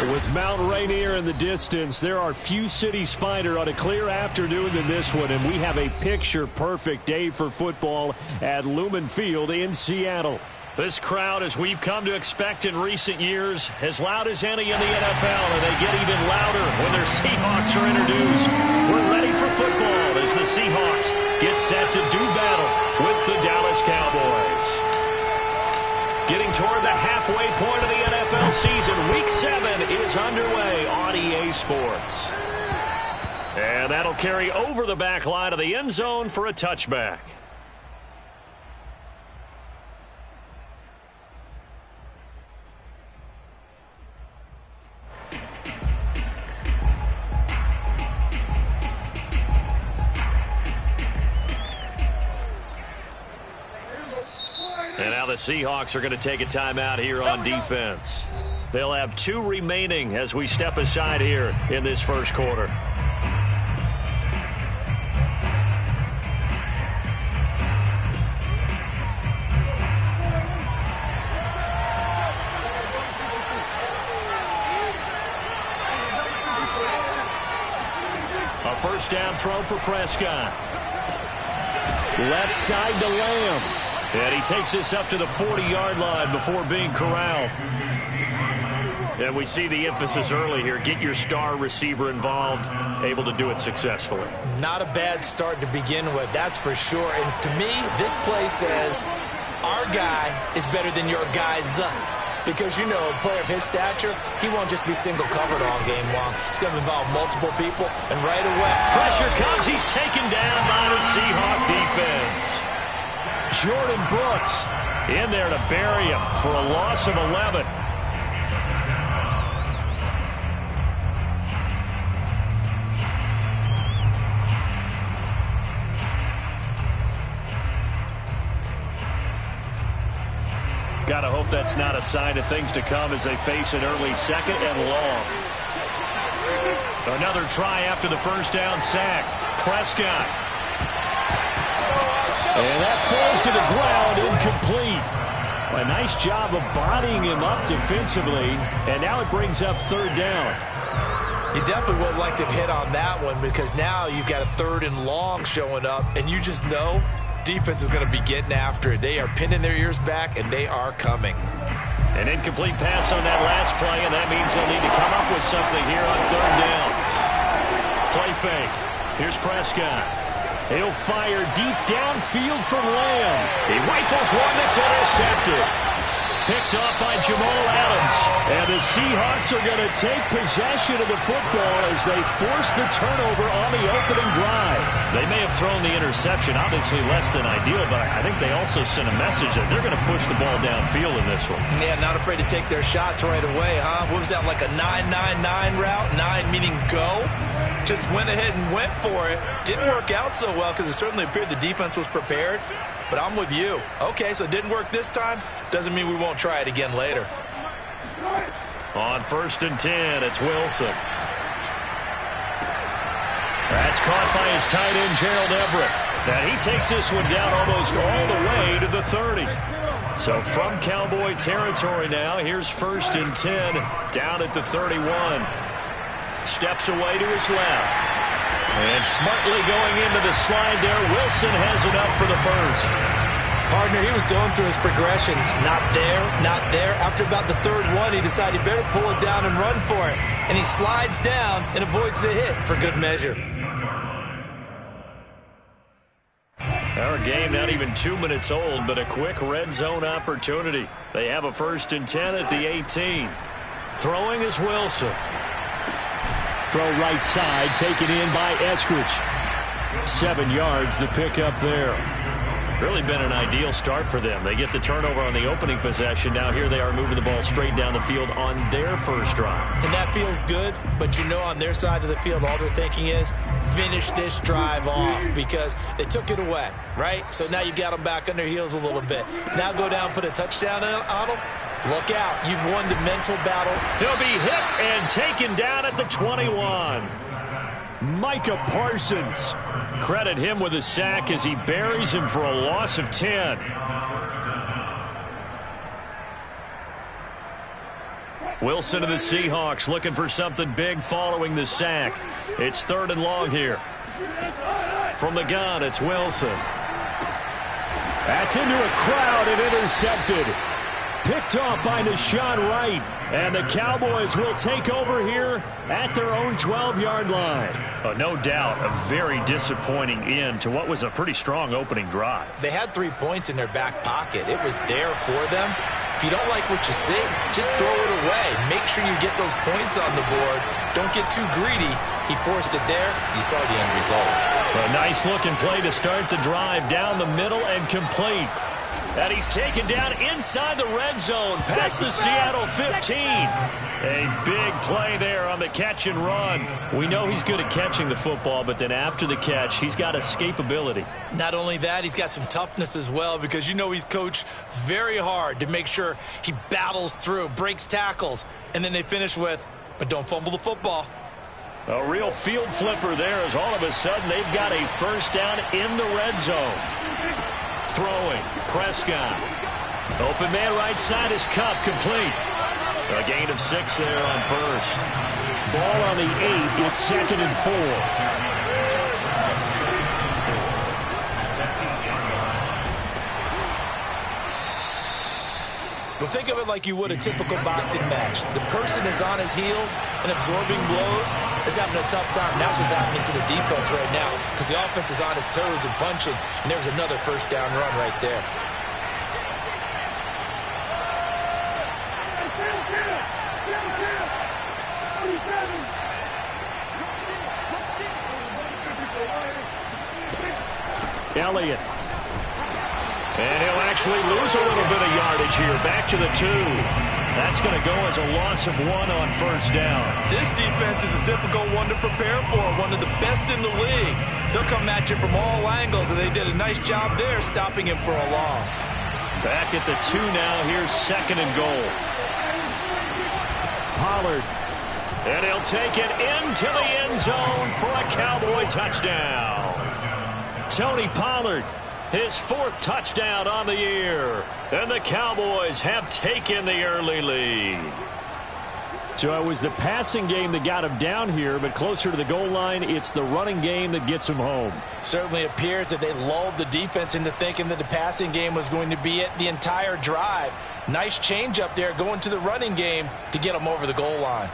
With Mount Rainier in the distance, there are few cities finer on a clear afternoon than this one, and we have a picture-perfect day for football at Lumen Field in Seattle. This crowd, as we've come to expect in recent years, as loud as any in the NFL, and they get even louder when their Seahawks are introduced. We're ready for football as the Seahawks get set to do battle with the Dallas Cowboys. Getting toward the halfway point of the NFL season, Week 7 is underway on EA Sports. And that'll carry over the back line of the end zone for a touchback. And now the Seahawks are going to take a timeout here on defense. They'll have 2 remaining as we step aside here in this first quarter. A first down throw for Prescott. Left side to Lamb. And he takes this up to the 40-yard line before being corralled. And we see the emphasis early here. Get your star receiver involved, able to do it successfully. Not a bad start to begin with, that's for sure. And to me, this play says our guy is better than your guy's. Because, you know, a player of his stature, he won't just be single covered all game long. It's going to involve multiple people, and right away, pressure comes. He's taken down by the Seahawk defense. Jordan Brooks in there to bury him for a loss of 11. Gotta hope that's not a sign of things to come as they face an early second and long. Another try after the first down sack. Prescott. And that falls to the ground, incomplete. A nice job of bodying him up defensively, and now it brings up third down. You definitely would like to hit on that one because now you've got a third and long showing up, and you just know defense is going to be getting after it. They are pinning their ears back, and they are coming. An incomplete pass on that last play, and that means they'll need to come up with something here on third down. Play fake. Here's Prescott. He'll fire deep downfield from Lamb. He rifles one that's intercepted. Picked off by Jamal Adams. And the Seahawks are going to take possession of the football as they force the turnover on the opening drive. They may have thrown the interception, obviously less than ideal, but I think they also sent a message that they're going to push the ball downfield in this one. Yeah, not afraid to take their shots right away, huh? What was that, like a 9-9-9 route? 9 meaning go? Just went ahead and went for it. Didn't work out so well because it certainly appeared the defense was prepared. But I'm with you. Okay, so it didn't work this time. Doesn't mean we won't try it again later. On 1st and 10, it's Wilson. That's caught by his tight end, Gerald Everett. And he takes this one down almost all the way to the 30. So from Cowboy territory now, here's 1st and 10 down at the 31. Steps away to his left. And smartly going into the slide there, Wilson has it up for the first. Partner, he was going through his progressions. Not there, not there. After about the third one, he decided he better pull it down and run for it. And he slides down and avoids the hit for good measure. Our game not even 2 minutes old, but a quick red zone opportunity. They have a 1st and 10 at the 18. Throwing is Wilson. Throw right side, taken in by Eskridge. 7 yards, the pickup there. Really been an ideal start for them. They get the turnover on the opening possession. Now here they are moving the ball straight down the field on their first drive. And that feels good, but you know on their side of the field, all they're thinking is finish this drive off because they took it away, right? So now you got them back on their heels a little bit. Now go down, put a touchdown on them. Look out. You've won the mental battle. He'll be hit and taken down at the 21. Micah Parsons. Credit him with a sack as he buries him for a loss of 10. Wilson and the Seahawks looking for something big following the sack. It's 3rd and long here. From the gun, it's Wilson. That's into a crowd and intercepted. Picked off by Nahshon Wright. And the Cowboys will take over here at their own 12-yard line. No doubt a very disappointing end to what was a pretty strong opening drive. They had 3 points in their back pocket. It was there for them. If you don't like what you see, just throw it away. Make sure you get those points on the board. Don't get too greedy. He forced it there. You saw the end result. A nice-looking play to start the drive down the middle and complete. And he's taken down inside the red zone past the Seattle 15. A big play there on the catch and run. We know he's good at catching the football, but then after the catch, he's got escapability. Not only that, he's got some toughness as well, because you know he's coached very hard to make sure he battles through, breaks tackles, and then they finish with, but don't fumble the football. A real field flipper there, as all of a sudden they've got a first down in the red zone. Throwing, Prescott. Open man right side is Kupp, complete. A gain of 6 there on first. Ball on the 8, it's 2nd and 4. Well, think of it like you would a typical boxing match. The person is on his heels and absorbing blows is having a tough time. That's what's happening to the defense right now, because the offense is on his toes and punching, and there's another first down run right there. Elliott. And he'll actually lose a little bit of yardage here. Back to the 2. That's going to go as a loss of 1 on first down. This defense is a difficult one to prepare for. One of the best in the league. They'll come at you from all angles, and they did a nice job there stopping him for a loss. Back at the 2 now. Here's 2nd and goal. Pollard. And he'll take it into the end zone for a Cowboy touchdown. Tony Pollard. His 4th touchdown on the year. And the Cowboys have taken the early lead. So it was the passing game that got him down here, but closer to the goal line, it's the running game that gets him home. Certainly appears that they lulled the defense into thinking that the passing game was going to be it the entire drive. Nice change up there going to the running game to get them over the goal line.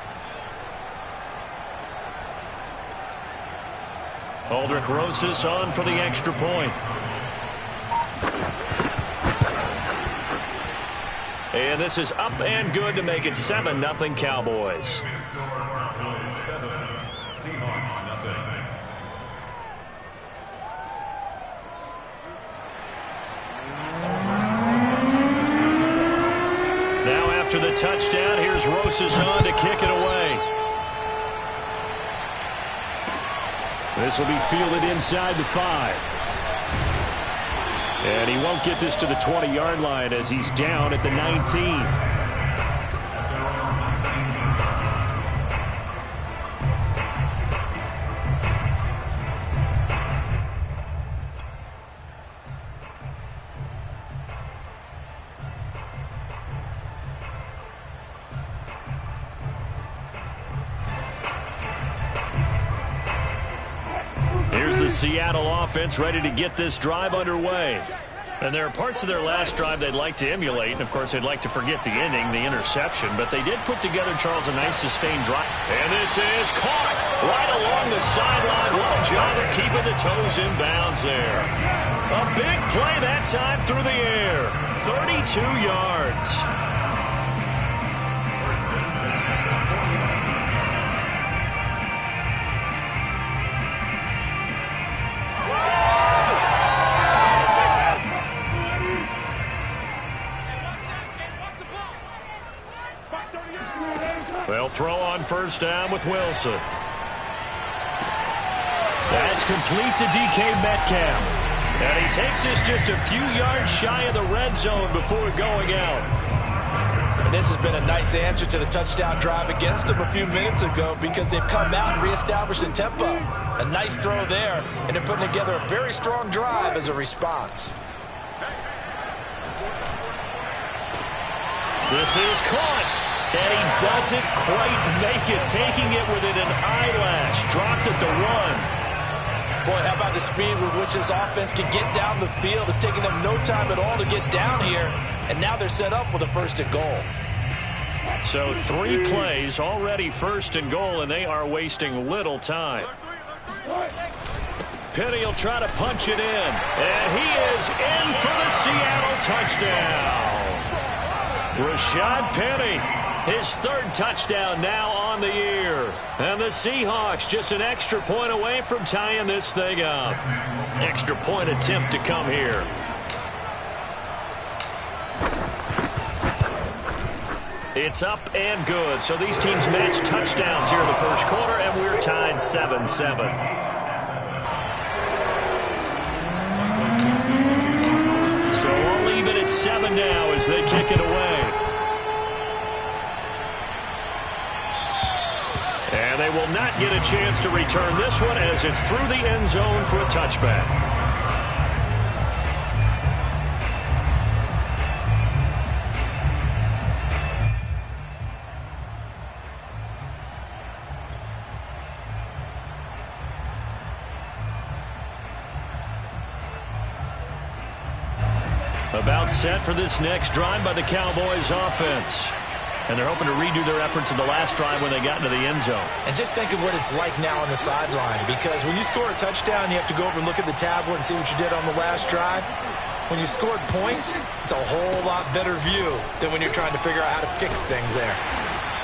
Aldrick Rosas on for the extra point. And this is up and good to make it 7-0 Cowboys. Now after the touchdown, here's Rosas on to kick it away. This will be fielded inside the 5. And he won't get this to the 20-yard line as he's down at the 19. Here's the Seattle offense ready to get this drive underway. And there are parts of their last drive they'd like to emulate. And, of course, they'd like to forget the ending, the interception. But they did put together, Charles, a nice sustained drive. And this is caught right along the sideline. What a job of keeping the toes in bounds there. A big play that time through the air. 32 yards. They'll throw on first down with Wilson. That's complete to DK Metcalf. And he takes this just a few yards shy of the red zone before going out. And this has been a nice answer to the touchdown drive against them a few minutes ago, because they've come out and reestablished the tempo. A nice throw there, and they're putting together a very strong drive as a response. This is caught. And he doesn't quite make it, taking it within an eyelash. Dropped at the 1. Boy, how about the speed with which this offense can get down the field? It's taking them no time at all to get down here, and now they're set up with a 1st and goal. So 3 plays, already 1st and goal, and they are wasting little time. Penny will try to punch it in, and he is in for the Seattle touchdown. Rashad Penny, his 3rd touchdown now on the year. And the Seahawks just an extra point away from tying this thing up. Extra point attempt to come here. It's up and good. So these teams match touchdowns here in the 1st quarter, and we're tied 7-7. So we'll leave it at 7 now as they kick it away. And they will not get a chance to return this one as it's through the end zone for a touchback. About set for this next drive by the Cowboys offense. And they're hoping to redo their efforts in the last drive when they got into the end zone. And just think of what it's like now on the sideline, because when you score a touchdown, you have to go over and look at the tablet and see what you did on the last drive. When you scored points, it's a whole lot better view than when you're trying to figure out how to fix things there.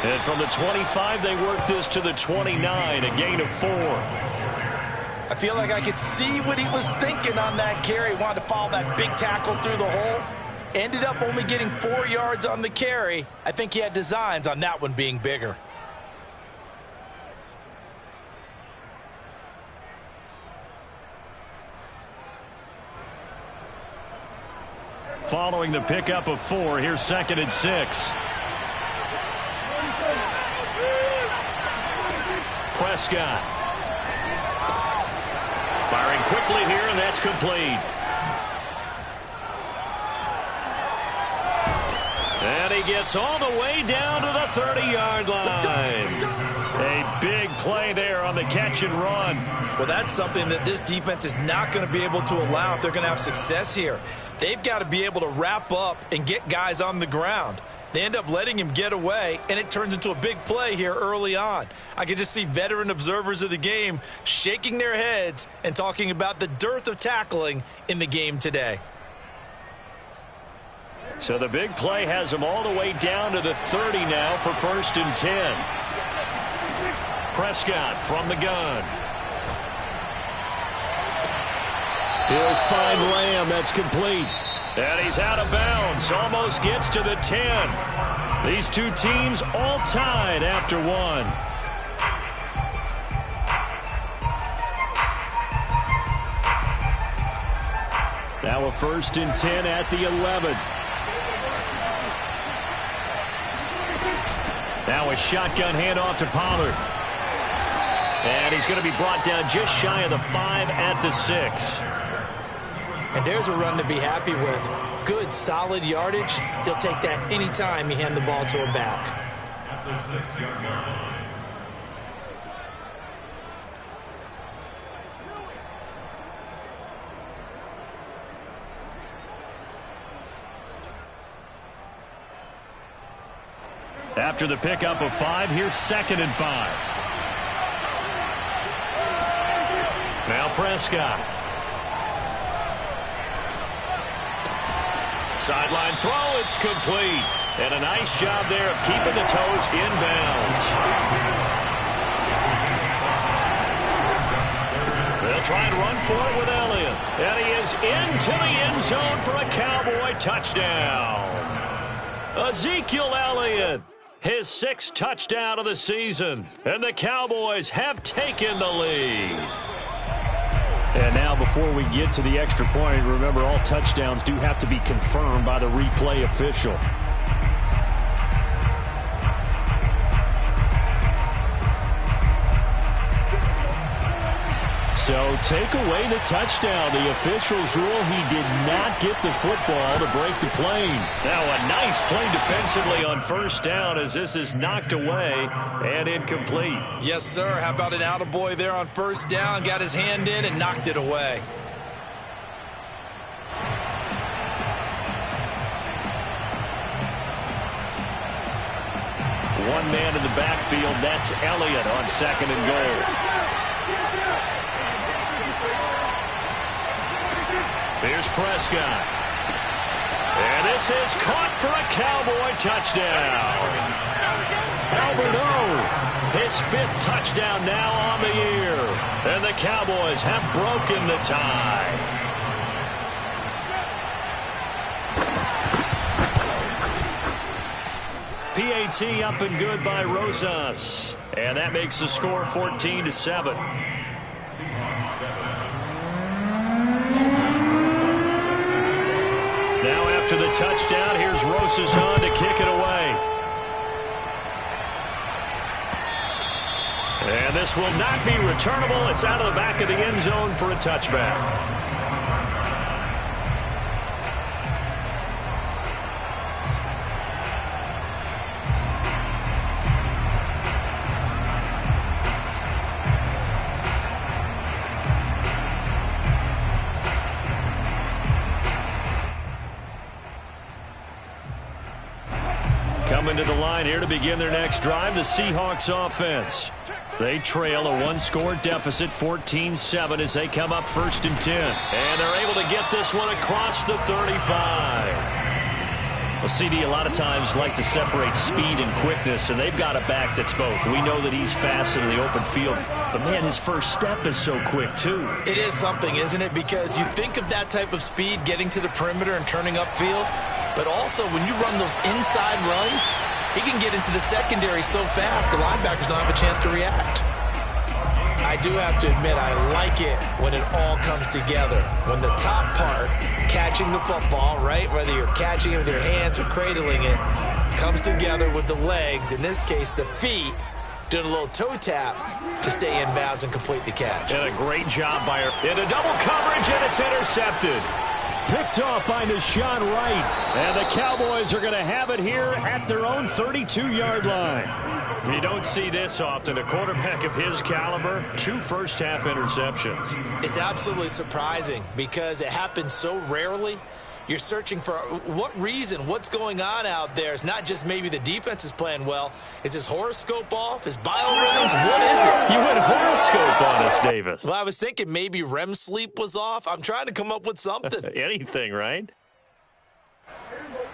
And from the 25, they worked this to the 29, a gain of 4. I feel like I could see what he was thinking on that carry. Wanted to follow that big tackle through the hole. Ended up only getting 4 yards on the carry. I think he had designs on that one being bigger. Following the pickup of 4, here's 2nd and 6. Prescott. Firing quickly here, and that's complete. And he gets all the way down to the 30-yard line. A big play there on the catch and run. Well, that's something that this defense is not going to be able to allow if they're going to have success here. They've got to be able to wrap up and get guys on the ground. They end up letting him get away, and it turns into a big play here early on. I can just see veteran observers of the game shaking their heads and talking about the dearth of tackling in the game today. So the big play has them all the way down to the 30 now for 1st and 10. Prescott from the gun. He'll find Lamb. That's complete. And he's out of bounds. Almost gets to the 10. These two teams all tied after 1. Now a 1st and 10 at the 11. Now a shotgun handoff to Pollard. And he's going to be brought down just shy of the 5 at the 6. And there's a run to be happy with. Good, solid yardage. He'll take that anytime you hand the ball to a back. At the 6-yard line. After the pickup of 5, here's 2nd and 5. Now Prescott. Sideline throw, it's complete. And a nice job there of keeping the toes inbounds. They'll try and run for it with Elliott. And he is into the end zone for a Cowboy touchdown. Ezekiel Elliott, his 6th touchdown of the season. And the Cowboys have taken the lead. And now before we get to the extra point, remember all touchdowns do have to be confirmed by the replay official. So take away the touchdown. The officials rule he did not get the football to break the plane. Now a nice play defensively on first down as this is knocked away and incomplete. Yes, sir. How about an attaboy there on first down? Got his hand in and knocked it away. One man in the backfield. That's Elliott on second and goal. Here's Prescott. And this is caught for a Cowboy touchdown. Albert O, his 5th touchdown now on the year. And the Cowboys have broken the tie. PAT up and good by Rosas. And that makes the score 14-7. Now after the touchdown, here's Rosas on to kick it away. And this will not be returnable. It's out of the back of the end zone for a touchback. Coming to the line here to begin their next drive, the Seahawks offense. They trail a one-score deficit, 14-7, as they come up 1st and 10. And they're able to get this one across the 35. Well, CD, a lot of times like to separate speed and quickness, and they've got a back that's both. We know that he's fast in the open field, but, man, his first step is so quick, too. It is something, isn't it? Because you think of that type of speed getting to the perimeter and turning upfield, but also when you run those inside runs, he can get into the secondary so fast the linebackers don't have a chance to react. I do have to admit I like it when it all comes together. When the top part, catching the football, right, whether you're catching it with your hands or cradling it, comes together with the legs, in this case the feet, doing a little toe tap to stay in bounds and complete the catch. And a great job by her. In a double coverage, and it's intercepted. Picked off by Deshaun Wright. And the Cowboys are going to have it here at their own 32-yard line. You don't see this often. A quarterback of his caliber, 2 first-half interceptions. It's absolutely surprising because it happens so rarely. You're searching for what reason, what's going on out there. It's not just maybe the defense is playing well. Is his horoscope off? His biorhythms? What is it? You went horoscope on us, Davis. Well, I was thinking maybe REM sleep was off. I'm trying to come up with something. Anything, right?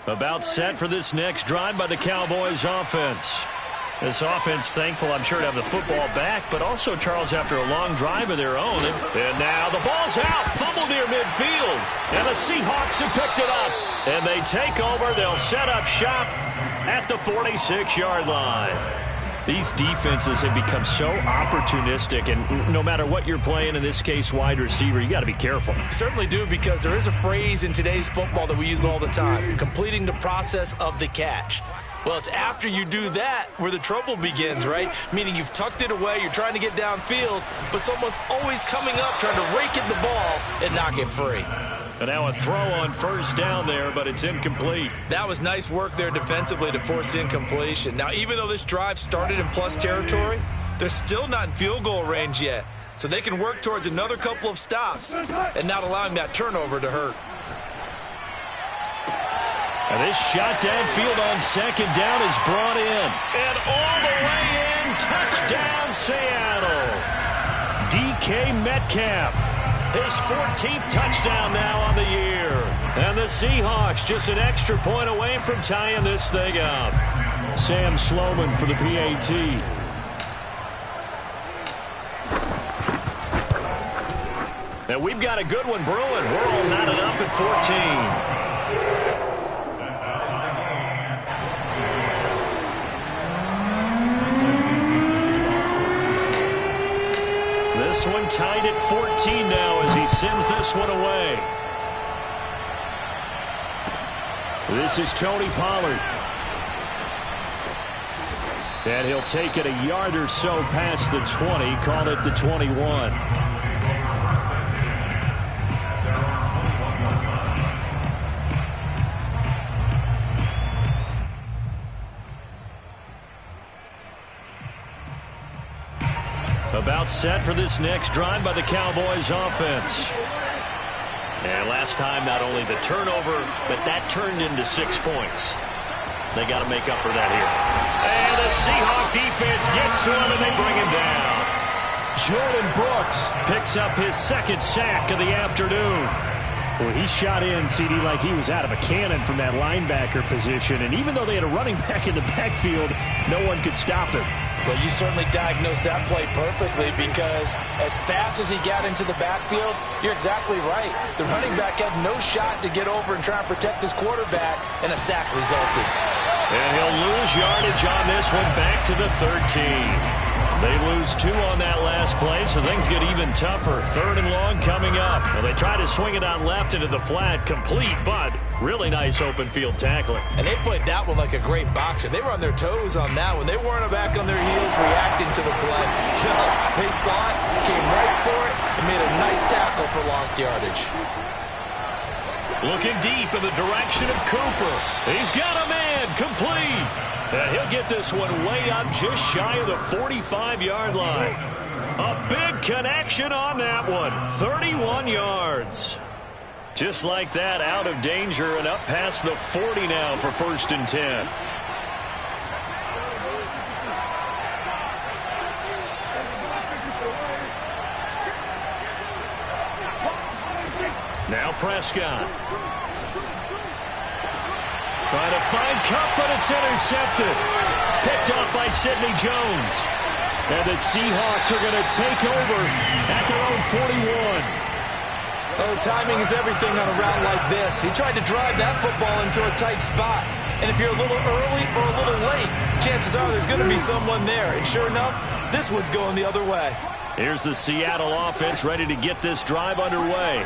About set for this next drive by the Cowboys offense. This offense thankful, I'm sure, to have the football back, but also, Charles, after a long drive of their own. And now the ball's out, fumble near midfield. And the Seahawks have picked it up. And they take over. They'll set up shop at the 46-yard line. These defenses have become so opportunistic, and no matter what you're playing, in this case, wide receiver, you got to be careful. Certainly do, because there is a phrase in today's football that we use all the time, completing the process of the catch. Well, it's after you do that where the trouble begins, right? Meaning you've tucked it away, you're trying to get downfield, but someone's always coming up trying to rake at the ball and knock it free. And now a throw on first down there, but it's incomplete. That was nice work there defensively to force incompletion. Now, even though this drive started in plus territory, they're still not in field goal range yet. So they can work towards another couple of stops and not allowing that turnover to hurt. And this shot downfield on second down is brought in. And all the way in, touchdown Seattle. DK Metcalf, his 14th touchdown now on the year. And the Seahawks just an extra point away from tying this thing up. Sam Sloman for the PAT. And we've got a good one brewing. We're all knotted up at 14. This one tied at 14 now as he sends this one away. This is Tony Pollard. And he'll take it a yard or so past the 20, call it the 21. About set for this next drive by the Cowboys offense. And last time, not only the turnover, but that turned into 6 points. They got to make up for that here. And the Seahawk defense gets to him, and they bring him down. Jordan Brooks picks up his second sack of the afternoon. Well, he shot in, CD, like he was out of a cannon from that linebacker position. And even though they had a running back in the backfield, no one could stop him. Well, you certainly diagnosed that play perfectly, because as fast as he got into the backfield, you're exactly right. The running back had no shot to get over and try and protect his quarterback, and a sack resulted. And he'll lose yardage on this one, back to the 13. They lose 2 on that last play, so things get even tougher. 3rd and long coming up. Well, they try to swing it out left into the flat, complete, but really nice open field tackling. And they played that one like a great boxer. They were on their toes on that one. They weren't back on their heels reacting to the play. They saw it, came right for it, and made a nice tackle for lost yardage. Looking deep in the direction of Cooper. He's got a man, complete. And he'll get this one way up just shy of the 45-yard line. A big connection on that one. 31 yards. Just like that, out of danger and up past the 40 now for 1st and 10. Now Prescott. Trying to find Kupp, but it's intercepted. Picked off by Sidney Jones. And the Seahawks are going to take over at their own 41. Oh, timing is everything on a route like this. He tried to drive that football into a tight spot. And if you're a little early or a little late, chances are there's going to be someone there. And sure enough, this one's going the other way. Here's the Seattle offense ready to get this drive underway.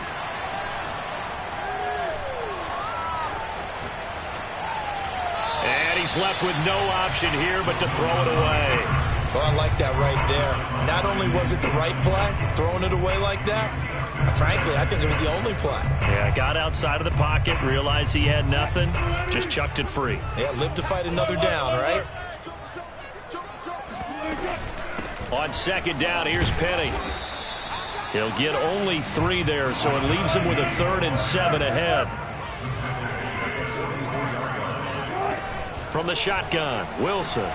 And he's left with no option here but to throw it away. Well, I like that right there. Not only was it the right play, throwing it away like that, frankly, I think it was the only play. Yeah, got outside of the pocket, realized he had nothing, just chucked it free. Yeah, live to fight another down, right? On 2nd down, here's Penny. He'll get only 3 there, so it leaves him with a 3rd and 7 ahead. From the shotgun, Wilson.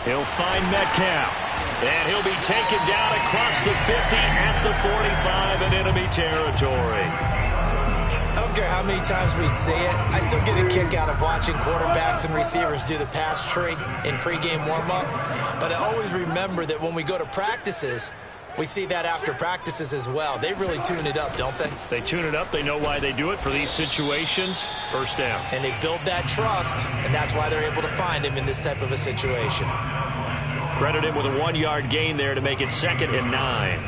He'll find Metcalf. And he'll be taken down across the 50 at the 45 in enemy territory. I don't care how many times we see it. I still get a kick out of watching quarterbacks and receivers do the pass tree in pregame warm-up. But I always remember that when we go to practices, we see that after practices as well. They really tune it up, don't they? They tune it up. They know why they do it for these situations. 1st down. And they build that trust, and that's why they're able to find him in this type of a situation. Credit him with a 1-yard gain there to make it 2nd and 9.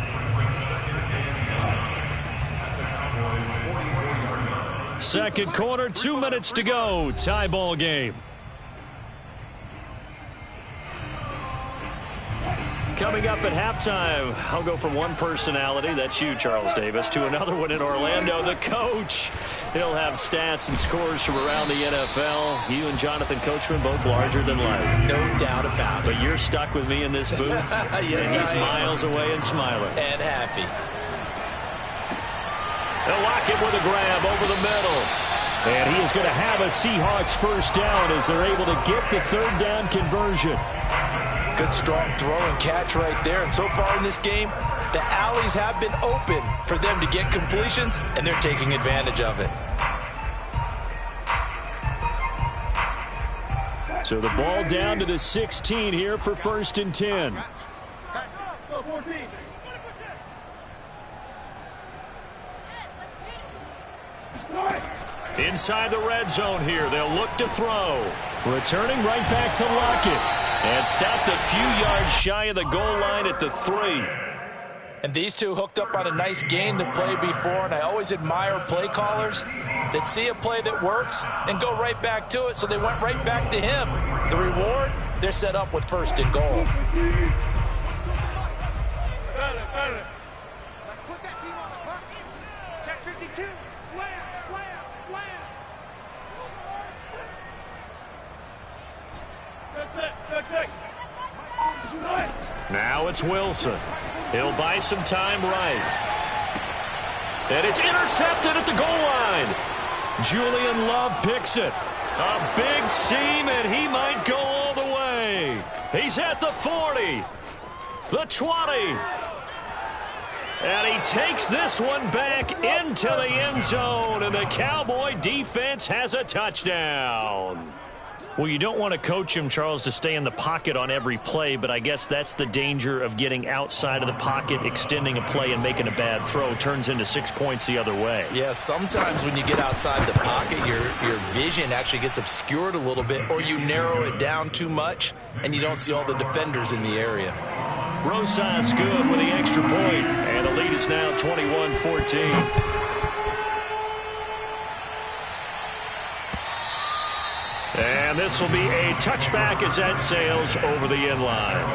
Second quarter, 2 minutes to go. Tie ball game. Coming up at halftime, I'll go from one personality, that's you, Charles Davis, to another one in Orlando, the coach. He'll have stats and scores from around the NFL. You and Jonathan Coachman both larger than life. No doubt about it. But you're stuck with me in this booth, yes, and he's miles away and smiling. And happy. They'll lock him with a grab over the middle. And he is going to have a Seahawks 1st down as they're able to get the 3rd down conversion. Good strong throw and catch right there. And so far in this game, the alleys have been open for them to get completions, and they're taking advantage of it. So the ball down to the 16 here for 1st and 10. Inside the red zone here, they'll look to throw. Returning right back to Lockett. And stopped a few yards shy of the goal line at the 3. And these two hooked up on a nice gain to play before, and I always admire play callers that see a play that works and go right back to it, so they went right back to him. The reward, they're set up with 1st and goal. Let's put that team on the clock. Check 52. Slam, slam, slam. Good. Now it's Wilson. He'll buy some time right. And it's intercepted at the goal line. Julian Love picks it. A big seam, and he might go all the way. He's at the 40, the 20. And he takes this one back into the end zone, and the Cowboy defense has a touchdown. Well, you don't want to coach him, Charles, to stay in the pocket on every play, but I guess that's the danger of getting outside of the pocket, extending a play, and making a bad throw. Turns into 6 points the other way. Yeah, sometimes when you get outside the pocket, your vision actually gets obscured a little bit, or you narrow it down too much, and you don't see all the defenders in the area. Rosas good with the extra point, and the lead is now 21-14. And this will be a touchback as that sails over the end line.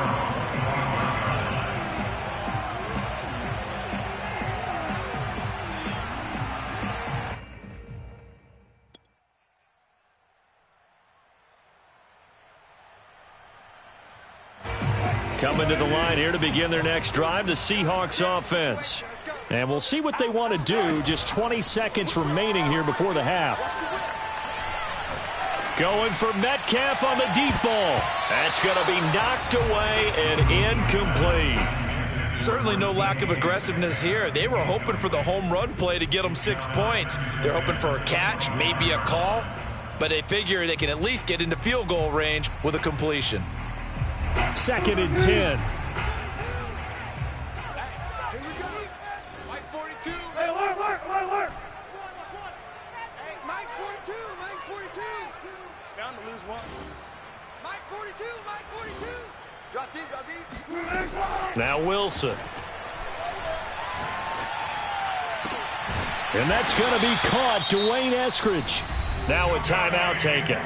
Coming to the line here to begin their next drive, the Seahawks offense. And we'll see what they want to do. Just 20 seconds remaining here before the half. Going for Metcalf on the deep ball. That's going to be knocked away and incomplete. Certainly no lack of aggressiveness here. They were hoping for the home run play to get them 6 points. They're hoping for a catch, maybe a call, but they figure they can at least get into field goal range with a completion. 2nd and 10. Mike 42. Hey, alert. Hey, Mike's 42. Mike's 42. Bound to lose one. Mike 42. Mike 42. Drop deep. Now Wilson. And that's going to be caught. Dwayne Eskridge. Now a timeout taken.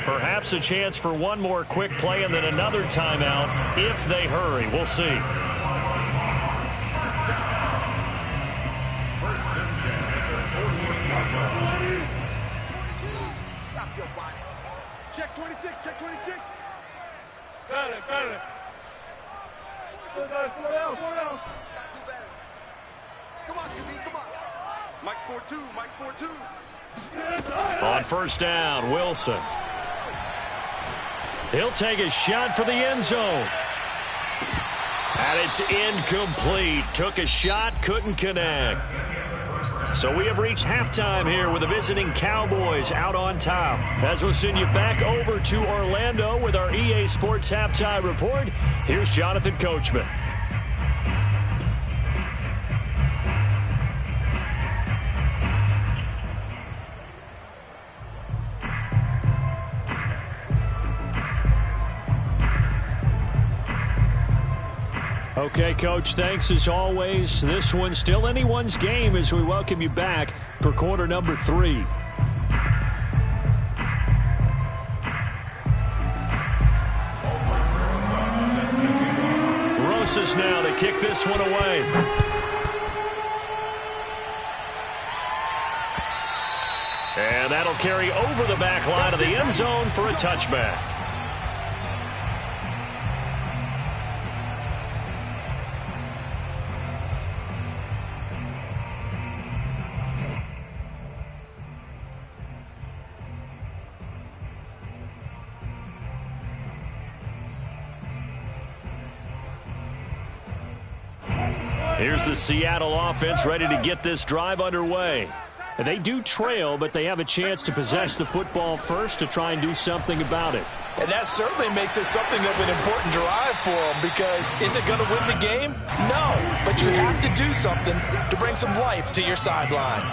Perhaps a chance for one more quick play and then another timeout if they hurry. We'll see. Stop your body. Check 26. Check 26. Got it. Go down. Gotta do better. Come on, QB. Come on. Mike's 4-2. Mike's 4-2. On first down, Wilson. He'll take a shot for the end zone. And it's incomplete. Took a shot, couldn't connect. So we have reached halftime here with the visiting Cowboys out on top. As we'll send you back over to Orlando with our EA Sports Halftime Report, here's Jonathan Coachman. Okay, Coach, thanks as always. This one's still anyone's game as we welcome you back for quarter number 3. Rosas now to kick this one away. And that'll carry over the back line of the end zone for a touchback. Here's the Seattle offense ready to get this drive underway. They do trail, but they have a chance to possess the football first to try and do something about it. And that certainly makes it something of an important drive for them, because is it going to win the game? No, but you have to do something to bring some life to your sideline.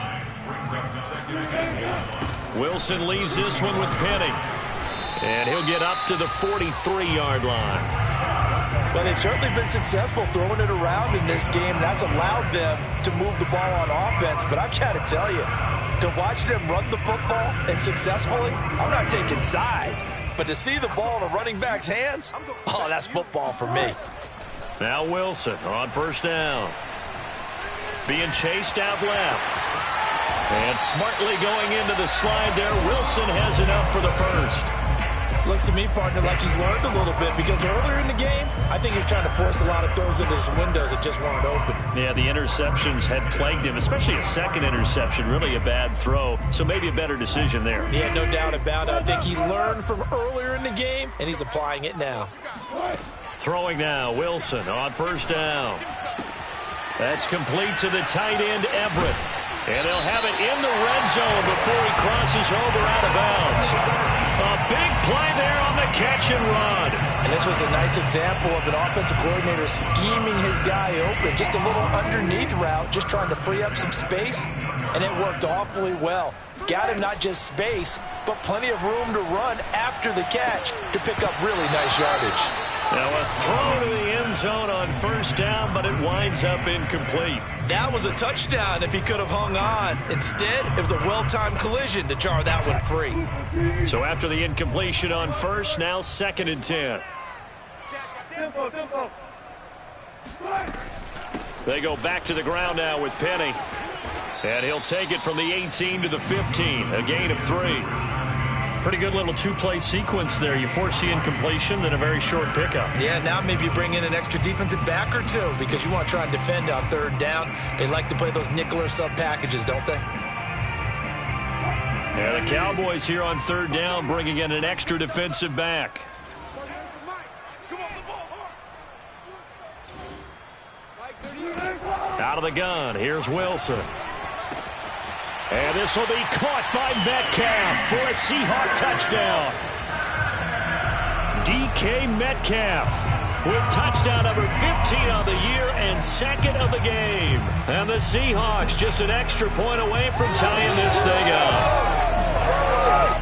Wilson leaves this one with Penny. And he'll get up to the 43-yard line. Well, they've certainly been successful throwing it around in this game. That's allowed them to move the ball on offense. But I've got to tell you, to watch them run the football and successfully, I'm not taking sides. But to see the ball in a running back's hands, oh, that's football for me. Now Wilson on first down. Being chased out left. And smartly going into the slide there. Wilson has enough for the first. Looks to me, partner, like he's learned a little bit because earlier in the game, I think he was trying to force a lot of throws into some windows that just weren't open. Yeah, the interceptions had plagued him, especially a second interception, really a bad throw. So maybe a better decision there. Yeah, no doubt about it. I think he learned from earlier in the game, and he's applying it now. Throwing now, Wilson on first down. That's complete to the tight end, Everett. And they'll have it in the red zone before he crosses over out of bounds. A big play there on the catch and run. And this was a nice example of an offensive coordinator scheming his guy open. Just a little underneath route, just trying to free up some space, and it worked awfully well. Got him not just space, but plenty of room to run after the catch to pick up really nice yardage. Now a throw to the end zone on first down, but it winds up incomplete. That was a touchdown if he could have hung on. Instead, it was a well-timed collision to jar that one free. So after the incompletion on first, now 2nd and 10. They go back to the ground now with Penny. And he'll take it from the 18 to the 15, a gain of 3. Pretty good little two-play sequence there. You force the incompletion, then a very short pickup. Yeah, now maybe you bring in an extra defensive back or two because you want to try and defend on third down. They like to play those nickel or sub packages, don't they? Yeah, the Cowboys here on third down bringing in an extra defensive back. Out of the gun, here's Wilson. And this will be caught by Metcalf for a Seahawk touchdown. DK Metcalf with touchdown number 15 on the year and 2nd of the game. And the Seahawks just an extra point away from tying this thing up.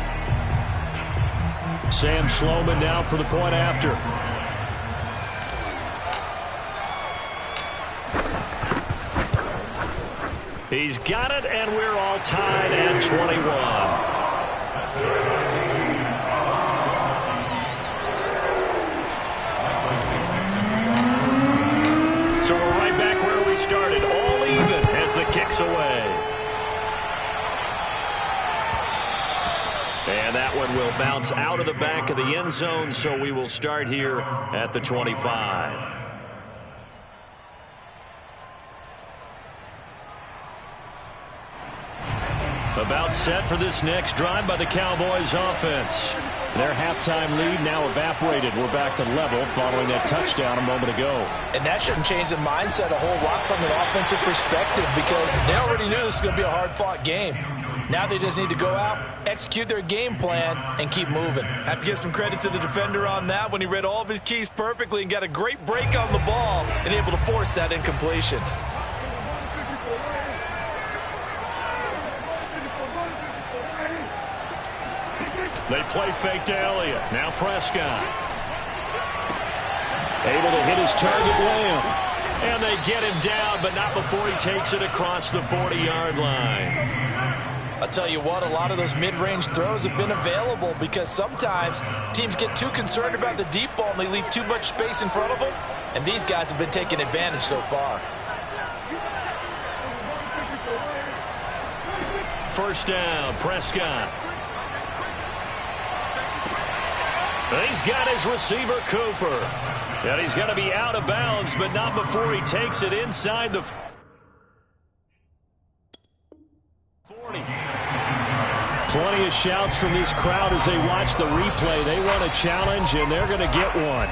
Sam Sloman now for the point after. He's got it, and we're all tied at 21. So we're right back where we started, all even as the kick's away. And that one will bounce out of the back of the end zone, so we will start here at the 25. About set for this next drive by the Cowboys offense. Their halftime lead now evaporated. We're back to level following that touchdown a moment ago. And that shouldn't change the mindset a whole lot from an offensive perspective because they already knew this was going to be a hard-fought game. Now they just need to go out, execute their game plan, and keep moving. Have to give some credit to the defender on that when he read all of his keys perfectly and got a great break on the ball and able to force that incompletion. They play fake to Elliott. Now Prescott. Able to hit his target Lamb. And they get him down, but not before he takes it across the 40-yard line. I'll tell you what, a lot of those mid-range throws have been available because sometimes teams get too concerned about the deep ball and they leave too much space in front of them. And these guys have been taking advantage so far. First down, Prescott. He's got his receiver, Cooper. And he's going to be out of bounds, but not before he takes it inside the 40. Plenty of shouts from this crowd as they watch the replay. They want a challenge, and they're going to get one.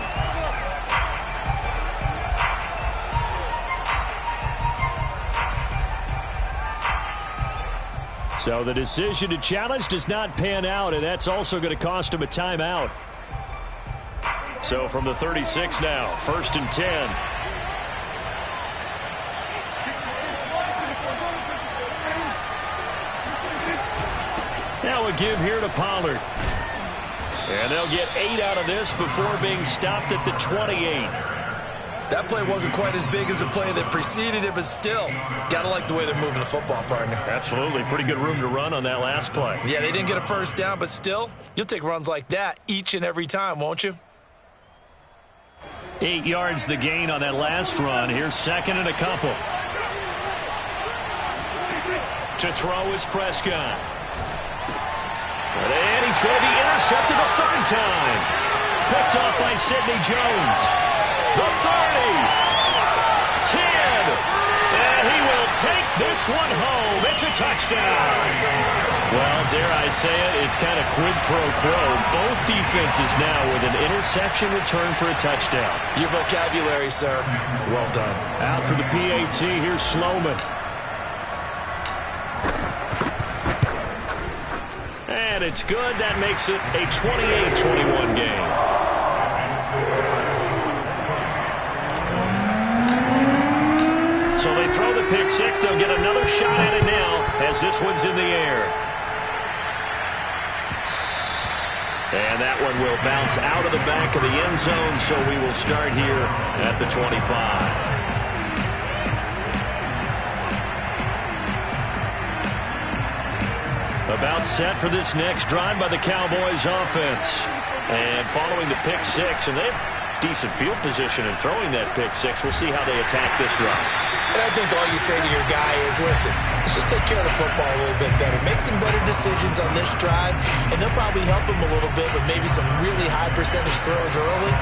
So the decision to challenge does not pan out, and that's also going to cost him a timeout. So from the 36 now, 1st and 10. Now a give here to Pollard. And they'll get 8 out of this before being stopped at the 28. That play wasn't quite as big as the play that preceded it, but still, gotta like the way they're moving the football, partner. Absolutely. Pretty good room to run on that last play. Yeah, they didn't get a first down, but still, you'll take runs like that each and every time, won't you? 8 yards the gain on that last run. Here's 2nd and a couple. To throw is Prescott. And he's going to be intercepted intercepted a third time. Picked off by Sidney Jones. The 30. 10. And he will take this one home. It's a touchdown. Well, dare I say it, it's kind of quid pro quo. Both defenses now with an interception return for a touchdown. Your vocabulary, sir. Well done. Out for the PAT, here's Sloman. And it's good. That makes it a 28-21 game. So they throw the pick six. They'll get another shot at it now as this one's in the air. And that one will bounce out of the back of the end zone, so we will start here at the 25. About set for this next drive by the Cowboys offense. And following the pick six, and they have decent field position in throwing that pick six. We'll see how they attack this run. And I think all you say to your guy is, listen, let's just take care of the football a little bit better. Make some better decisions on this drive, and they'll probably help him a little bit with maybe some really high percentage throws early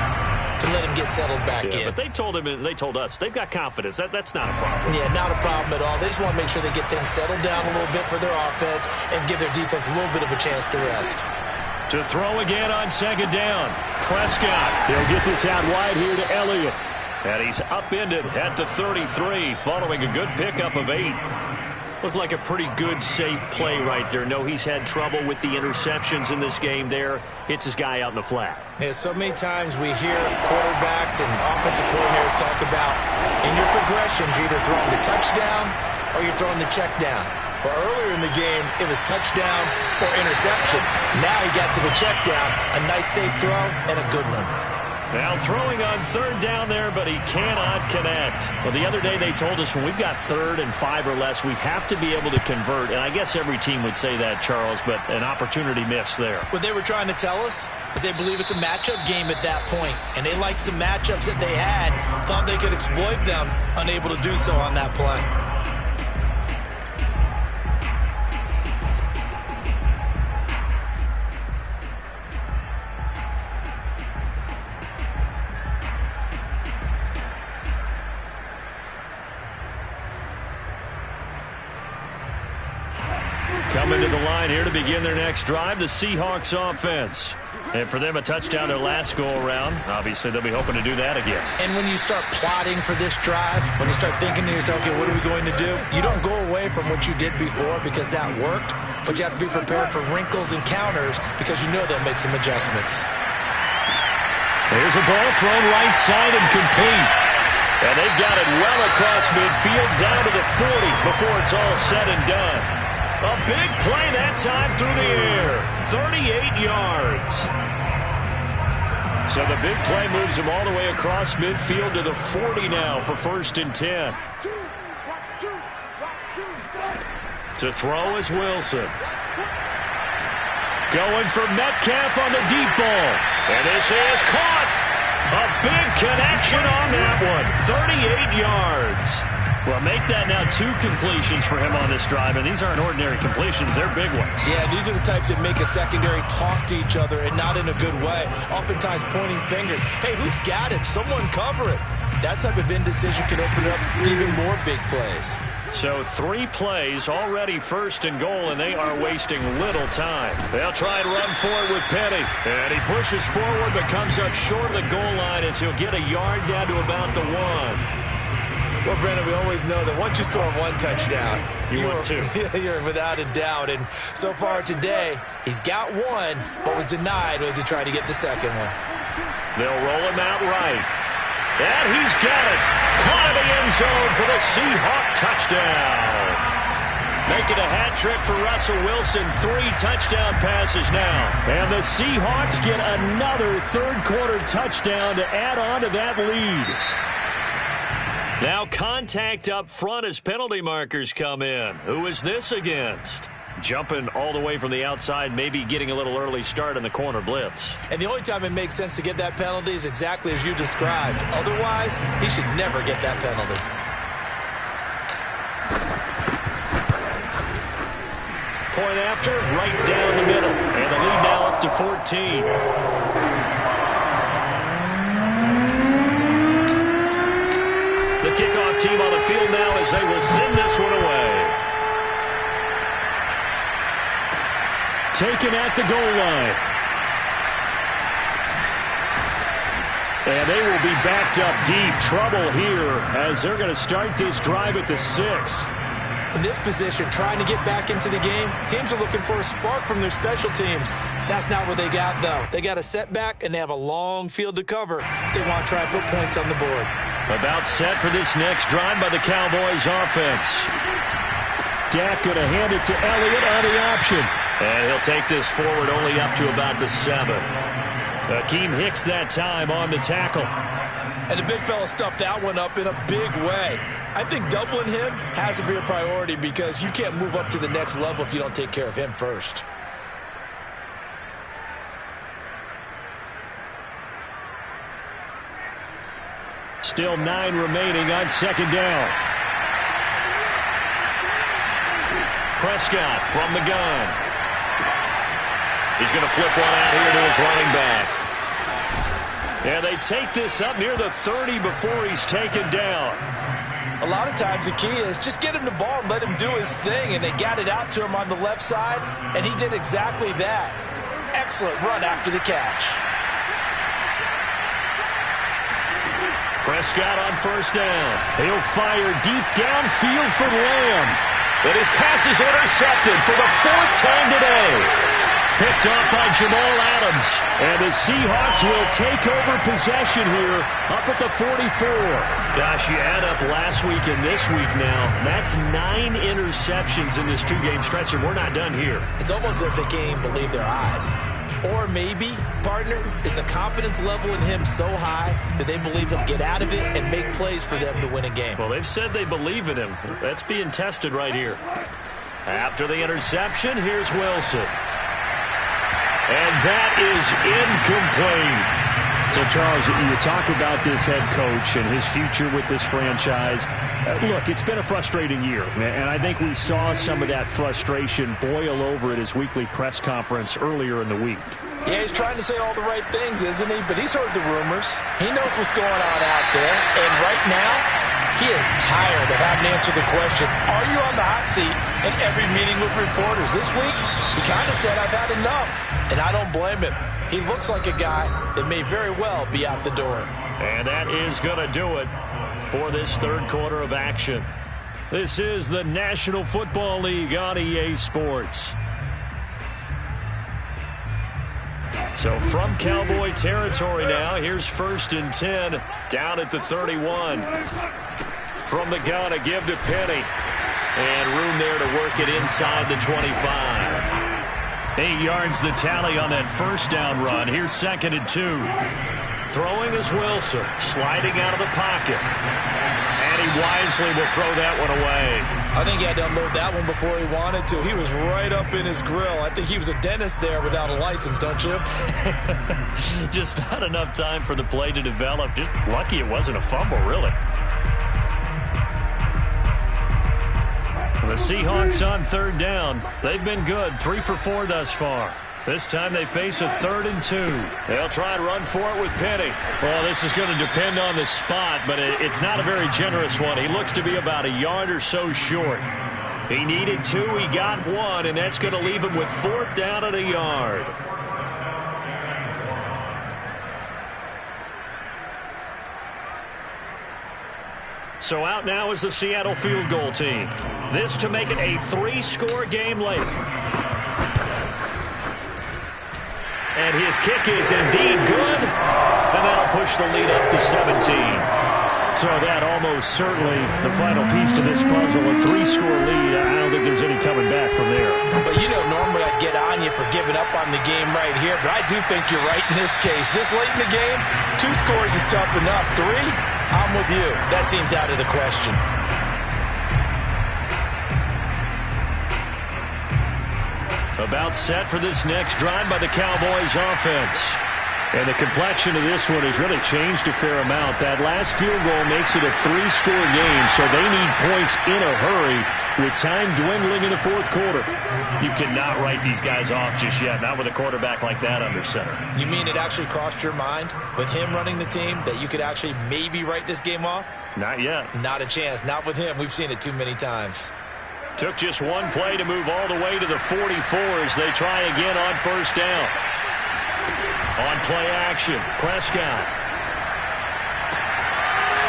to let him get settled back in. But they told him, and they told us, they've got confidence. That's not a problem. Yeah, not a problem at all. They just want to make sure they get things settled down a little bit for their offense and give their defense a little bit of a chance to rest. To throw again on second down. Prescott. He'll get this out wide here to Elliott. And he's upended at the 33 following a good pickup of 8. Looked like a pretty good, safe play right there. No, he's had trouble with the interceptions in this game there. Hits his guy out in the flat. Yeah, so many times we hear quarterbacks and offensive coordinators talk about in your progressions, you're either throwing the touchdown or you're throwing the check down. But earlier in the game, it was touchdown or interception. Now he got to the check down, a nice safe throw, and a good one. Now throwing on third down there, but he cannot connect. Well, the other day they told us when we've got 3rd and 5 or less, we have to be able to convert. And I guess every team would say that, Charles, but an opportunity missed there. What they were trying to tell us is they believe it's a matchup game at that point. And they liked some matchups that they had, thought they could exploit them, unable to do so on that play. Coming to the line here to begin their next drive, the Seahawks offense. And for them, a touchdown their last go-around. Obviously, they'll be hoping to do that again. And when you start plotting for this drive, when you start thinking to yourself, okay, what are we going to do? You don't go away from what you did before because that worked, but you have to be prepared for wrinkles and counters because you know they'll make some adjustments. There's a ball thrown right side and complete. And they've got it well across midfield down to the 40 before it's all said and done. A big play that time through the air. 38 yards. So the big play moves him all the way across midfield to the 40 now for 1st and 10. To throw is Wilson. Going for Metcalf on the deep ball. And this is caught. A big connection on that one. 38 yards. Well, make that now 2 completions for him on this drive, and these aren't ordinary completions. They're big ones. Yeah, these are the types that make a secondary talk to each other and not in a good way. Oftentimes pointing fingers. Hey, who's got it? Someone cover it. That type of indecision can open up to even more big plays. So 3 plays, already 1st and goal, and they are wasting little time. They'll try and run forward with Penny. And he pushes forward but comes up short of the goal line as he'll get a yard down to about the 1. Well, Brandon, we always know that once you score 1 touchdown, you want 2. You're without a doubt. And so far today, he's got 1, but was denied as he tried to get the second one. They'll roll him out right. And he's got it. Caught in the end zone for the Seahawk touchdown. Making a hat trick for Russell Wilson. 3 touchdown passes now. And the Seahawks get another third-quarter touchdown to add on to that lead. Now contact up front as penalty markers come in. Who is this against? Jumping all the way from the outside, maybe getting a little early start in the corner blitz. And the only time it makes sense to get that penalty is exactly as you described. Otherwise, he should never get that penalty. Point after, right down the middle. And the lead now up to 14. The kickoff team on the field now as they will send this one away. Taken at the goal line. And they will be backed up deep. Trouble here as they're going to start this drive at the 6. In this position, trying to get back into the game, teams are looking for a spark from their special teams. That's not what they got, though. They got a setback, and they have a long field to cover if they want to try and put points on the board. About set for this next drive by the Cowboys offense. Dak going to hand it to Elliott on the option. And he'll take this forward only up to about the 7. Akeem Hicks that time on the tackle. And the big fella stuffed that one up in a big way. I think doubling him has to be a priority because you can't move up to the next level if you don't take care of him first. Still 9 remaining on second down. Prescott from the gun. He's going to flip one out here to his running back. And they take this up near the 30 before he's taken down. A lot of times the key is just get him the ball and let him do his thing, and they got it out to him on the left side, and he did exactly that. Excellent run after the catch. Prescott on first down. He'll fire deep downfield for Lamb. And his pass is intercepted for the 4th time today. Picked off by Jamal Adams. And the Seahawks will take over possession here up at the 44. Gosh, you add up last week and this week now. That's 9 interceptions in this 2-game stretch, and we're not done here. It's almost as if they can't even believe their eyes. Or maybe, partner, is the confidence level in him so high that they believe he'll get out of it and make plays for them to win a game. Well, they've said they believe in him. That's being tested right here. After the interception, here's Wilson. And that is incomplete. So, Charles, you talk about this head coach and his future with this franchise. Look, it's been a frustrating year, and I think we saw some of that frustration boil over at his weekly press conference earlier in the week. Yeah, he's trying to say all the right things, isn't he? But he's heard the rumors. He knows what's going on out there. And right now, he is tired of having to answer the question, are you on the hot seat in every meeting with reporters? This week, he kind of said, I've had enough. And I don't blame him. He looks like a guy that may very well be out the door. And that is going to do it for this third quarter of action. This is the National Football League on EA Sports. So from Cowboy territory now, here's 1st and 10 down at the 31. From the gun, a give to Penny. And room there to work it inside the 25. 8 yards the tally on that first down run. Here's 2nd and 2. Throwing is Wilson, sliding out of the pocket. And he wisely will throw that one away. I think he had to unload that one before he wanted to. He was right up in his grill. I think he was a dentist there without a license, don't you? Just not enough time for the play to develop. Just lucky it wasn't a fumble, really. The Seahawks on 3rd down. They've been good, 3 for 4 thus far. This time they face a 3rd and 2. They'll try and run for it with Penny. Well, this is going to depend on the spot, but it's not a very generous one. He looks to be about a yard or so short. He needed 2, he got 1, and that's going to leave him with 4th down at a yard. So out now is the Seattle field goal team. This to make it a 3-score game late. And his kick is indeed good. And that'll push the lead up to 17. So that almost certainly the final piece to this puzzle. A 3-score lead. I don't think there's any coming back from there. But you know, normally I'd get on you for giving up on the game right here. But I do think you're right in this case. This late in the game, 2 scores is tough enough. 3, I'm with you. That seems out of the question. About set for this next drive by the Cowboys offense. And the complexion of this one has really changed a fair amount. That last field goal makes it a 3-score game, so they need points in a hurry. with time dwindling in the fourth quarter. You cannot write these guys off just yet, not with a quarterback like that under center. You mean it actually crossed your mind with him running the team that you could actually maybe write this game off? Not yet. Not a chance. Not with him. We've seen it too many times. Took just one play to move all the way to the 44 as they try again on first down. On play action, Prescott.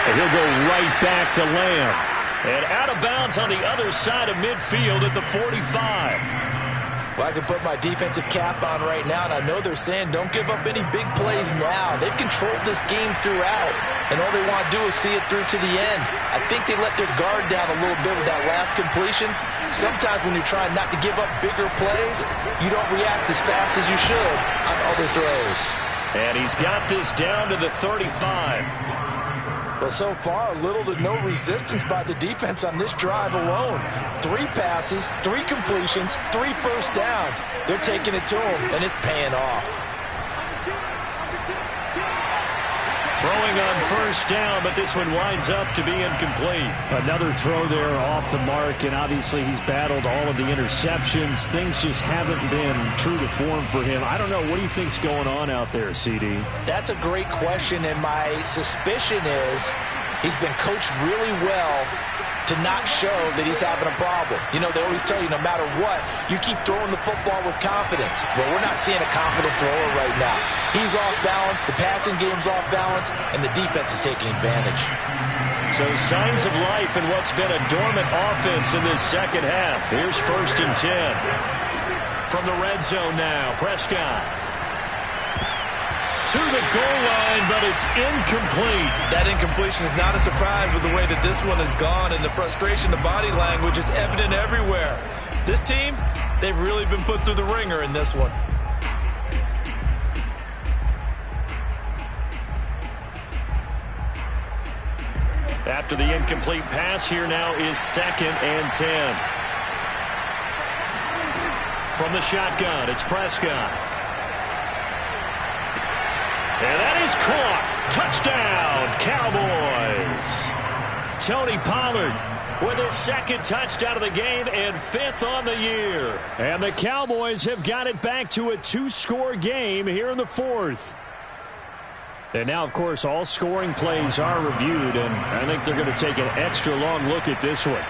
And he'll go right back to Lamb. And out of bounds on the other side of midfield at the 45. Well, I can put my defensive cap on right now, and I know they're saying don't give up any big plays now. They've controlled this game throughout, and all they want to do is see it through to the end. I think they let their guard down a little bit with that last completion. Sometimes when you're trying not to give up bigger plays, you don't react as fast as you should on other throws. And he's got this down to the 35. Well, so far, little to no resistance by the defense on this drive alone. 3 passes, 3 completions, 3 first downs. They're taking it to him, and it's paying off. Throwing on first down, but this one winds up to be incomplete. Another throw there off the mark, and obviously he's battled all of the interceptions. Things just haven't been true to form for him. I don't know. What do you think's going on out there, CD? That's a great question, and my suspicion is he's been coached really well to not show that he's having a problem. You know, they always tell you no matter what, you keep throwing the football with confidence. Well, we're not seeing a confident thrower right now. He's off balance, the passing game's off balance, and the defense is taking advantage. So signs of life in what's been a dormant offense in this second half. Here's 1st and 10. From the red zone now, Prescott. To the goal line, but it's incomplete. That incompletion is not a surprise with the way that this one has gone, and the frustration, the body language is evident everywhere. This team, they've really been put through the ringer in this one. After the incomplete pass, here now is 2nd and 10. From the shotgun, it's Prescott. And that is caught. Touchdown, Cowboys. Tony Pollard with his 2nd touchdown of the game and 5th on the year. And the Cowboys have got it back to a 2-score game here in the 4th. And now, of course, all scoring plays are reviewed, and I think they're going to take an extra long look at this one.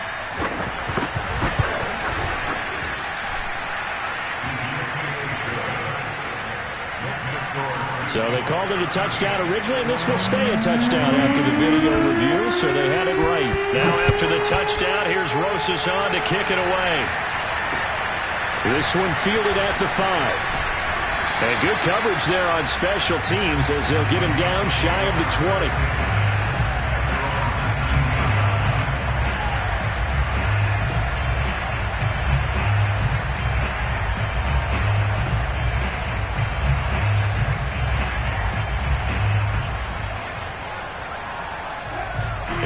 So they called it a touchdown originally, and this will stay a touchdown after the video review, so they had it right. Now after the touchdown, here's Rosas on to kick it away. This one fielded at the 5. And good coverage there on special teams as they'll get him down shy of the 20.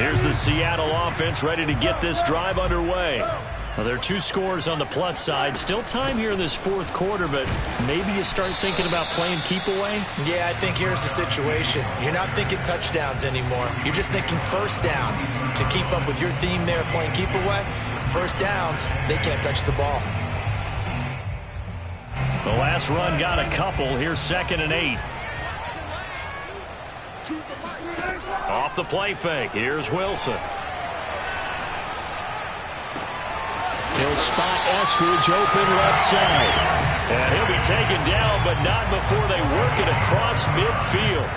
Here's the Seattle offense ready to get this drive underway. Well, there are 2 scores on the plus side. Still time here in this 4th quarter, but maybe you start thinking about playing keep away? Yeah, I think here's the situation. You're not thinking touchdowns anymore. You're just thinking first downs. To keep up with your theme there, playing keep away, first downs, they can't touch the ball. The last run got a couple. Here's 2nd and 8. Off the play fake. Here's Wilson. He'll spot Eskridge open left side. And he'll be taken down, but not before they work it across midfield.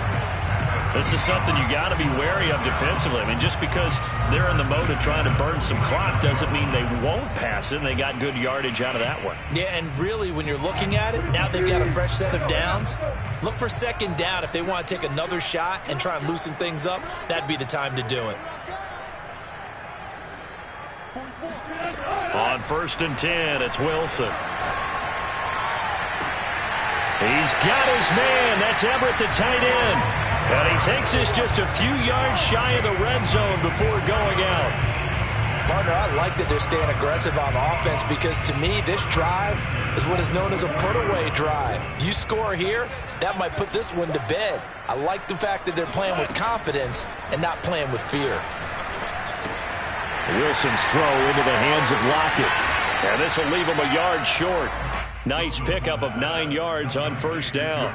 This is something you got to be wary of defensively. I mean, just because they're in the mode of trying to burn some clock doesn't mean they won't pass it, and they got good yardage out of that one. Yeah, and really, when you're looking at it, now they've got a fresh set of downs. Look for 2nd down. If they want to take another shot and try and loosen things up, that'd be the time to do it. On 1st and 10, it's Wilson. He's got his man. That's Everett, the tight end. And he takes this just a few yards shy of the red zone before going out. Partner, I like that they're staying aggressive on offense because, to me, this drive is what is known as a put-away drive. You score here, that might put this one to bed. I like the fact that they're playing with confidence and not playing with fear. Wilson's throw into the hands of Lockett. And this will leave him a yard short. Nice pickup of 9 yards on first down.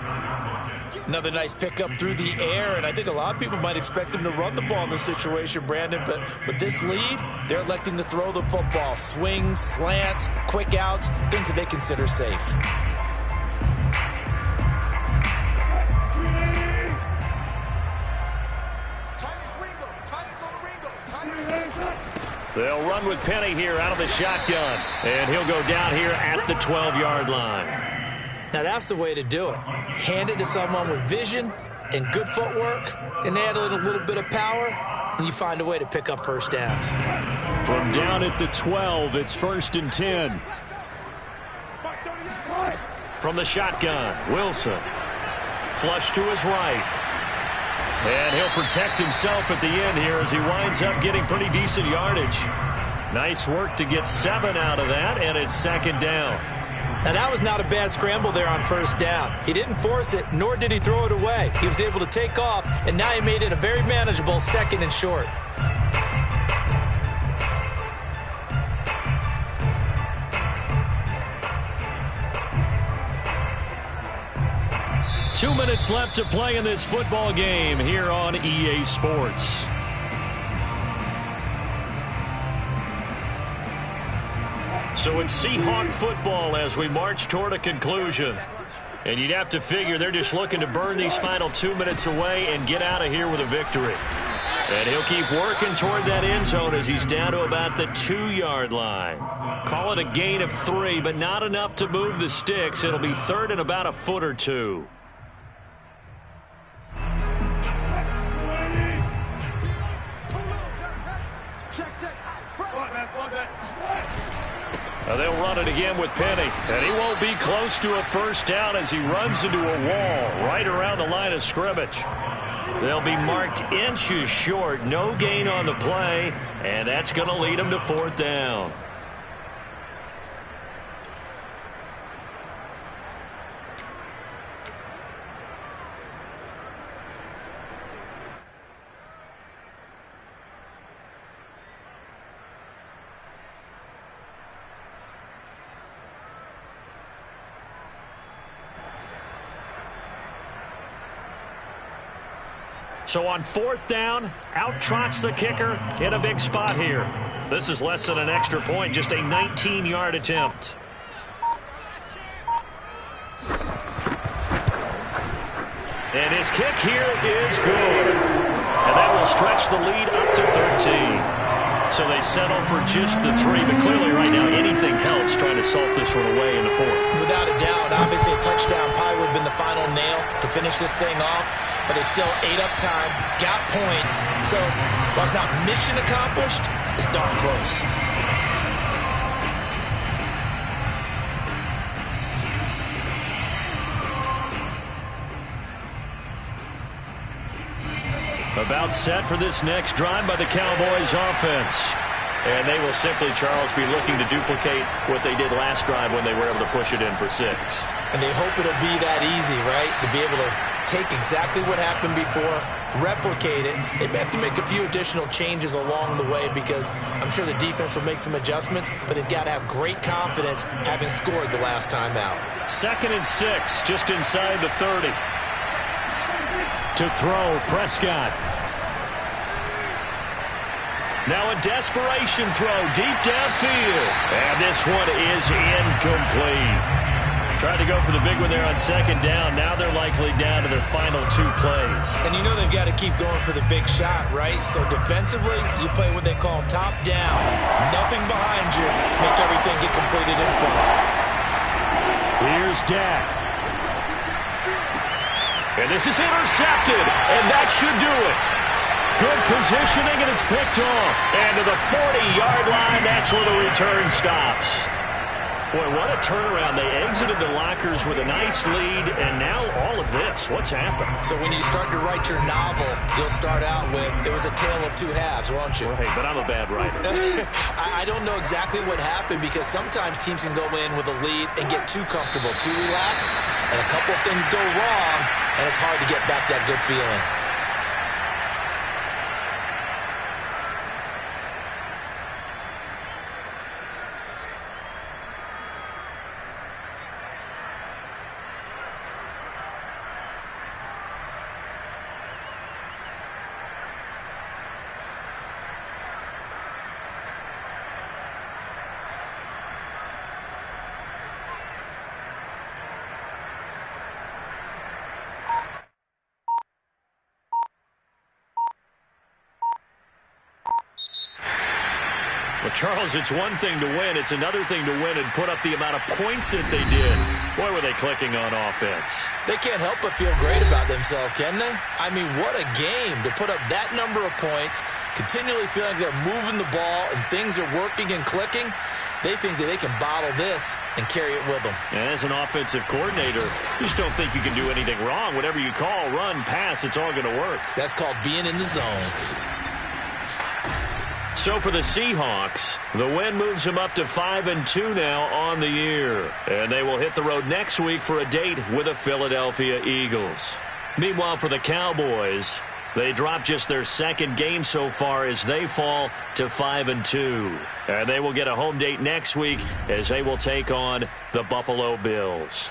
Another nice pickup through the air, and I think a lot of people might expect him to run the ball in this situation, Brandon, but with this lead, they're electing to throw the football. Swings, slants, quick outs, things that they consider safe. They'll run with Penny here out of the shotgun, and he'll go down here at the 12-yard line. Now that's the way to do it. Hand it to someone with vision and good footwork, and add a little bit of power, and you find a way to pick up first downs. From down at the 12, it's 1st and 10. From the shotgun, Wilson. Flush to his right. And he'll protect himself at the end here as he winds up getting pretty decent yardage. Nice work to get 7 out of that, and it's 2nd down. Now that was not a bad scramble there on first down. He didn't force it, nor did he throw it away. He was able to take off, and now he made it a very manageable 2nd and short. Two minutes left to play in this football game here on EA Sports. So it's Seahawk football as we march toward a conclusion. And you'd have to figure they're just looking to burn these final 2 minutes away and get out of here with a victory. And he'll keep working toward that end zone as he's down to about the 2-yard line. Call it a gain of 3, but not enough to move the sticks. It'll be 3rd and about a foot or 2. They'll run it again with Penny, and he won't be close to a first down as he runs into a wall right around the line of scrimmage. They'll be marked inches short, no gain on the play, and that's going to lead them to 4th down. So on 4th down, out trots the kicker in a big spot here. This is less than an extra point, just a 19-yard attempt. And his kick here is good. And that will stretch the lead up to 13. So they settle for just the 3, but clearly right now anything helps trying to salt this one away in the 4th. Without a doubt, obviously a touchdown probably would have been the final nail to finish this thing off, but it's still ate up time, got points, so while it's not mission accomplished, it's darn close. About set for this next drive by the Cowboys offense. And they will simply, Charles, be looking to duplicate what they did last drive when they were able to push it in for 6. And they hope it'll be that easy, right? To be able to take exactly what happened before, replicate it. They may have to make a few additional changes along the way because I'm sure the defense will make some adjustments, but they've got to have great confidence having scored the last time out. 2nd and 6, just inside the 30. To throw, Prescott. Now a desperation throw deep downfield. And this one is incomplete. Tried to go for the big one there on 2nd down. Now they're likely down to their final 2 plays. And you know they've got to keep going for the big shot, right? So defensively, you play what they call top down. Nothing behind you. Make everything get completed in front. Here's Dak. And this is intercepted, and that should do it. Good positioning, and it's picked off. And to the 40-yard line, that's where the return stops. Boy, what a turnaround. They exited the lockers with a nice lead, and now all of this. What's happened? So when you start to write your novel, you'll start out with, it was a tale of 2 halves, won't you? Right, but I'm a bad writer. I don't know exactly what happened because sometimes teams can go in with a lead and get too comfortable, too relaxed, and a couple of things go wrong, and it's hard to get back that good feeling. Well, Charles, it's one thing to win. It's another thing to win and put up the amount of points that they did. Boy, were they clicking on offense. They can't help but feel great about themselves, can they? I mean, what a game to put up that number of points, continually feeling like they're moving the ball and things are working and clicking. They think that they can bottle this and carry it with them. And as an offensive coordinator, you just don't think you can do anything wrong. Whatever you call, run, pass, it's all going to work. That's called being in the zone. So for the Seahawks, the win moves them up to 5-2 now on the year. And they will hit the road next week for a date with the Philadelphia Eagles. Meanwhile, for the Cowboys, they dropped just their second game so far as they fall to 5-2. And they will get a home date next week as they will take on the Buffalo Bills.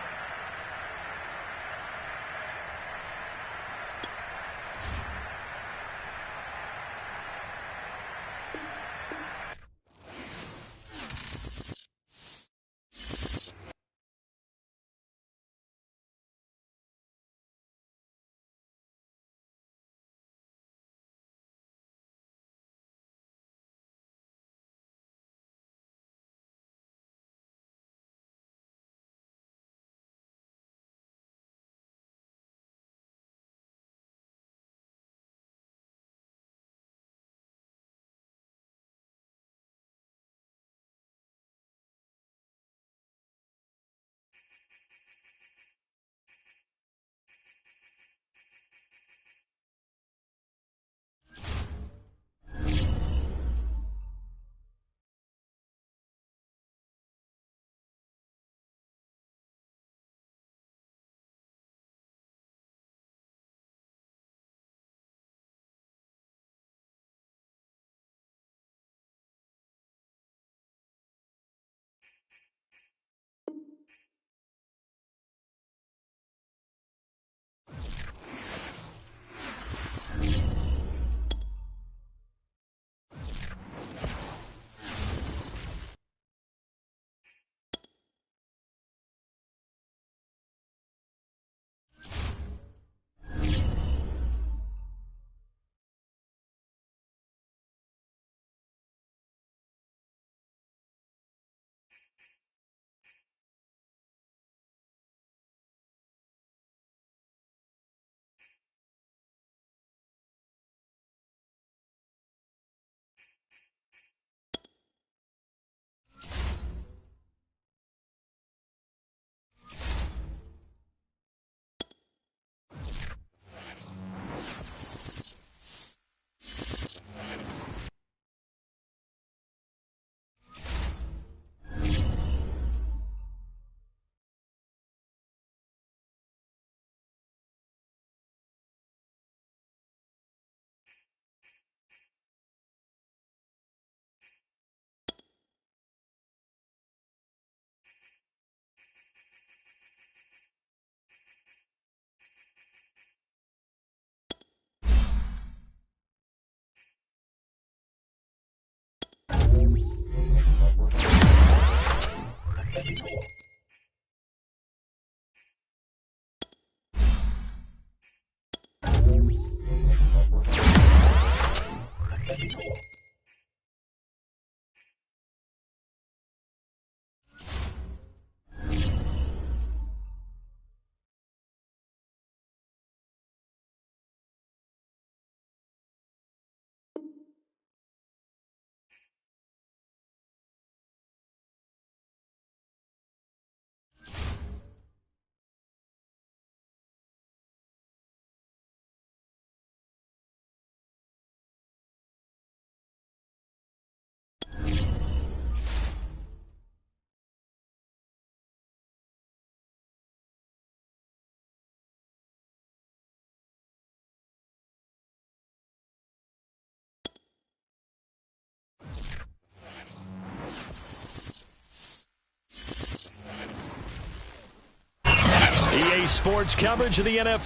EA Sports coverage of the NFL.